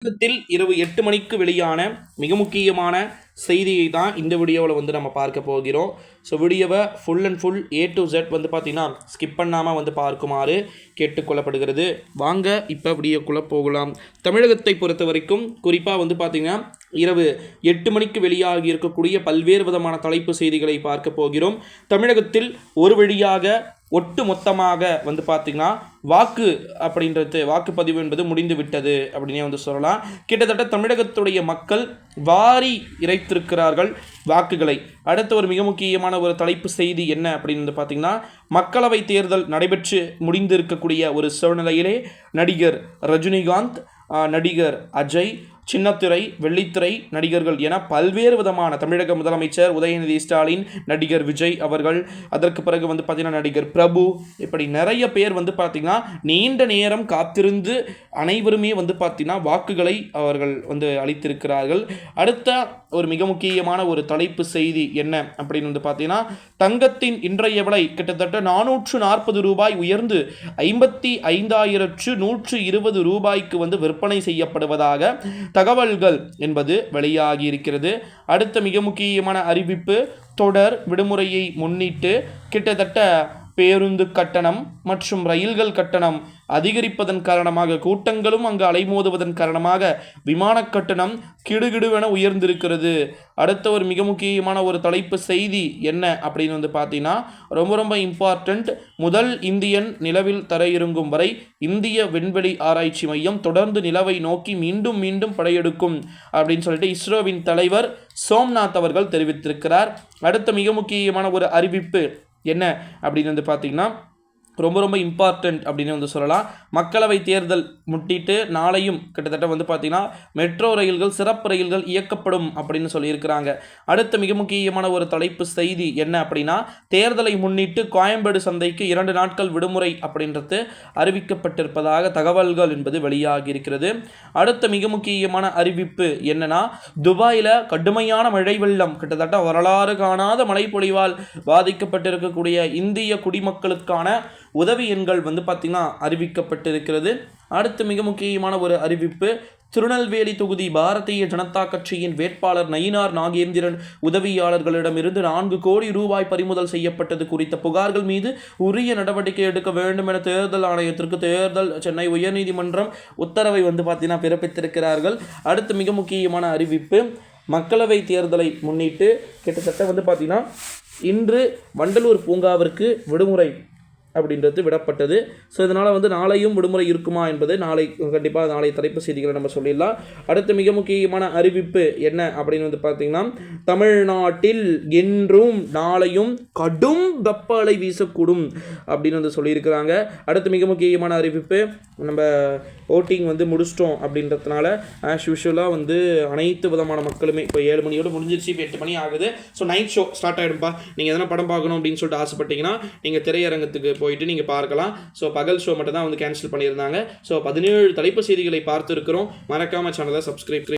இரவு 8 மணிக்கு வெளியான மிக முக்கியமான செய்தியை தான் இந்த வீடியோவில் நம்ம பார்க்க போகிறோம். ஸோ வீடியோவை full and full A to Z பார்த்தீங்கன்னா ஸ்கிப் பண்ணாமல் பார்க்குமாறு கேட்டுக்கொள்ளப்படுகிறது. வாங்க இப்போ வீடியோக்குள்ளே போகலாம். தமிழகத்தை பொறுத்த வரைக்கும் குறிப்பாக பார்த்தீங்கன்னா இரவு 8 மணிக்கு வெளியாகி இருக்கக்கூடிய பல்வேறு விதமான தலைப்பு செய்திகளை பார்க்க போகிறோம். தமிழகத்தில் ஒரு வழியாக ஒட்டு மொத்தமாக பார்த்தீங்கன்னா வாக்குப்பதிவு என்பது முடிந்து விட்டது அப்படின்னே சொல்லலாம். கிட்டத்தட்ட தமிழகத்துடைய மக்கள் வாரி இறைத்திருக்கிறார்கள் வாக்குகளை. அடுத்த ஒரு மிக முக்கியமான ஒரு தலைப்பு செய்தி என்ன அப்படின்னு பார்த்தீங்கன்னா, மக்களவை தேர்தல் நடைபெற்று முடிந்து இருக்கக்கூடிய ஒரு சூழ்நிலையிலே நடிகர் ரஜினிகாந்த், நடிகர் அஜய், சின்னத்திரை, வெள்ளித்திரை நடிகர்கள் என பல்வேறு விதமான தமிழக முதலமைச்சர் உதயநிதி ஸ்டாலின், நடிகர் விஜய் அவர்கள், அதற்கு பிறகு பார்த்தீங்கன்னா நடிகர் பிரபு, இப்படி நிறைய பேர் பார்த்தீங்கன்னா நீண்ட நேரம் காத்திருந்து அனைவருமே பார்த்தீங்கன்னா வாக்குகளை அவர்கள் அளித்திருக்கிறார்கள். அடுத்த ஒரு மிக முக்கியமான ஒரு தலைப்பு செய்தி என்ன அப்படின்னு பார்த்தீங்கன்னா, தங்கத்தின் இன்றைய விலை கிட்டத்தட்ட 440 ரூபாய் உயர்ந்து 55,120 ரூபாய்க்கு விற்பனை செய்யப்படுவதாக தகவல்கள் என்பது வெளியாகி இருக்கிறது. அடுத்த மிக முக்கியமான அறிவிப்பு, தொடர் விடுமுறையை முன்னிட்டு கிட்டத்தட்ட பேருந்து கட்டணம் மற்றும் ரயில்கள் கட்டணம் அதிகரிப்பதன் காரணமாக, கூட்டங்களும் அங்கு அலைமோதுவதன் காரணமாக விமான கட்டணம் கிடுகிடுவென உயர்ந்திருக்கிறது. அடுத்த ஒரு மிக முக்கியமான ஒரு தலைப்பு செய்தி என்ன அப்படின்னு பார்த்தீங்கன்னா, ரொம்ப இம்பார்ட்டண்ட், முதல் இந்தியன் நிலவில் தரையிறங்கும் வரை இந்திய விண்வெளி ஆராய்ச்சி மையம் தொடர்ந்து நிலவை நோக்கி மீண்டும் படையெடுக்கும் அப்படின்னு சொல்லிட்டு இஸ்ரோவின் தலைவர் சோம்நாத் அவர்கள் தெரிவித்திருக்கிறார். அடுத்த மிக முக்கியமான ஒரு அறிவிப்பு என்ன அப்படின்னு பார்த்தீங்கன்னா, ரொம்ப இம்பார்ட்டண்ட் அப்படின்னு சொல்லலாம். மக்களவை தேர்தல் முட்டிட்டு நாளையும் கிட்டத்தட்ட பார்த்தீங்கன்னா மெட்ரோ ரயில்கள், சிறப்பு ரயில்கள் இயக்கப்படும் அப்படின்னு சொல்லியிருக்கிறாங்க. அடுத்த மிக முக்கியமான ஒரு தலைப்பு செய்தி என்ன அப்படின்னா, தேர்தலை முன்னிட்டு கோயம்பேடு சந்தைக்கு 2 நாட்கள் விடுமுறை அப்படின்றது அறிவிக்கப்பட்டிருப்பதாக தகவல்கள் என்பது வெளியாகி இருக்கிறது. அடுத்த மிக முக்கியமான அறிவிப்பு என்னன்னா, துபாயில் கடுமையான மழை வெள்ளம், கிட்டத்தட்ட வரலாறு காணாத மழை பொழிவால் பாதிக்கப்பட்டிருக்கக்கூடிய இந்திய குடிமக்களுக்கான உதவி எண்கள் பார்த்தீங்கன்னா அறிவிக்கப்பட்டிருக்கிறது. அடுத்து மிக முக்கியமான ஒரு அறிவிப்பு, திருநெல்வேலி தொகுதி பாரதிய ஜனதா கட்சியின் வேட்பாளர் நயினார் நாகேந்திரன் உதவியாளர்களிடமிருந்து 4 கோடி ரூபாய் பறிமுதல் செய்யப்பட்டது குறித்த புகார்கள் மீது உரிய நடவடிக்கை எடுக்க வேண்டும் என தேர்தல் ஆணையத்திற்கு சென்னை உயர்நீதிமன்றம் உத்தரவை பார்த்தீங்கன்னா பிறப்பித்திருக்கிறார்கள். அடுத்து மிக முக்கியமான அறிவிப்பு, மக்களவை தேர்தலை முன்னிட்டு கிட்டத்தட்ட பார்த்தீங்கன்னா இன்று வண்டலூர் பூங்காவிற்கு விடுமுறை அப்படின்றது விடப்பட்டது. ஸோ இதனால் நாளையும் விடுமுறை இருக்குமா என்பது கண்டிப்பாக நாளை தலைப்பு செய்திகளை நம்ம சொல்லிடலாம். அடுத்த மிக முக்கியமான அறிவிப்பு என்ன அப்படின்னு பார்த்தீங்கன்னா, தமிழ்நாட்டில் இன்றும் நாளையும் கடும் வெப்ப அலை வீசக்கூடும் அப்படின்னு சொல்லியிருக்கிறாங்க. அடுத்த மிக முக்கியமான அறிவிப்பு, நம்ம ஓட்டிங் முடிச்சிட்டோம் அப்படின்றதுனால ஆஸ் யூஷுவலாக அனைத்து விதமான மக்களுமே இப்போ 7 மணியோடு முடிஞ்சிருச்சு, இப்போ 8 மணி ஆகுது. ஸோ நைட் ஷோ ஸ்டார்ட் ஆகிடும்பா. நீங்கள் எதனா படம் பார்க்கணும் அப்படின்னு சொல்லிட்டு ஆசைப்பட்டீங்கன்னா நீங்கள் திரையரங்கத்துக்கு போயிட்டு நீங்கள் பார்க்கலாம். ஸோ பகல் ஷோ மட்டும் தான் கேன்சல் பண்ணியிருந்தாங்க. ஸோ 17 தலைப்பு செய்திகளை பார்த்துருக்கிறோம். மறக்காமல் சேனலை சப்ஸ்கிரைப்